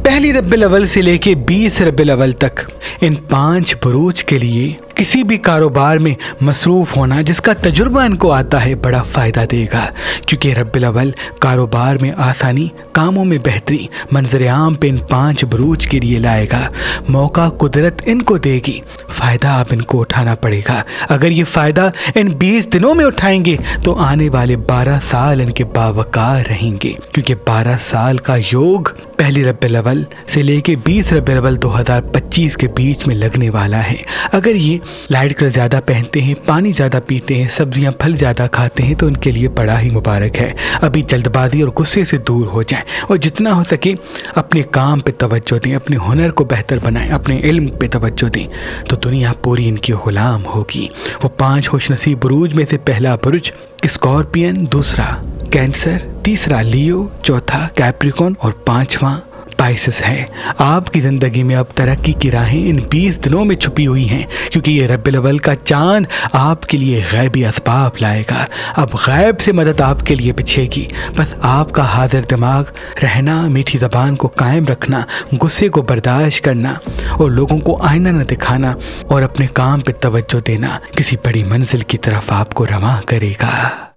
पहली रबीउल अव्वल से लेके 20 रबीउल अव्वल तक इन 5 बुरूज के लिए किसी भी कारोबार में मसरूफ़ होना जिसका तजुर्बा इनको आता है बड़ा फ़ायदा देगा, क्योंकि रबीउल अव्वल कारोबार में आसानी, कामों में बेहतरी मंजर आम पे इन 5 बुरूज के लिए लाएगा। मौका कुदरत इनको देगी, फ़ायदा आप इनको उठाना पड़ेगा। अगर ये फ़ायदा इन 20 दिनों में उठाएंगे तो आने वाले 12 साल इनके बावकार रहेंगे, क्योंकि 12 साल का योग पहली रबीउल अव्वल से लेके 20 रबीउल अव्वल 2025 के बीच में लगने वाला है। अगर ये लाइट कलर ज़्यादा पहनते हैं, पानी ज़्यादा पीते हैं, सब्जियां फल ज़्यादा खाते हैं तो उनके लिए बड़ा ही मुबारक है। अभी जल्दबाजी और गुस्से से दूर हो जाएं और जितना हो सके अपने काम पे तवज्जो दें, अपने हुनर को बेहतर बनाएं, अपने इल्म पे तवज्जो दें, तो दुनिया पूरी इनकी गुलाम होगी। वो 5 खुशनसीब बुरूज में से पहला बुरुज स्कॉर्पियन, दूसरा कैंसर, तीसरा लियो, चौथा कैप्रिकॉर्न और 5वां पाइसेस है। आपकी ज़िंदगी में अब तरक्की की राहें इन 20 दिनों में छुपी हुई हैं, क्योंकि ये रबीउल अव्वल का चांद आपके लिए गैबी असबाब लाएगा। अब गैब से मदद आपके लिए बिछेगी, बस आपका हाजिर दिमाग रहना, मीठी ज़बान को कायम रखना, गुस्से को बर्दाश्त करना और लोगों को आईना न दिखाना और अपने काम पे तवज्जो देना किसी बड़ी मंजिल की तरफ आपको रवां करेगा।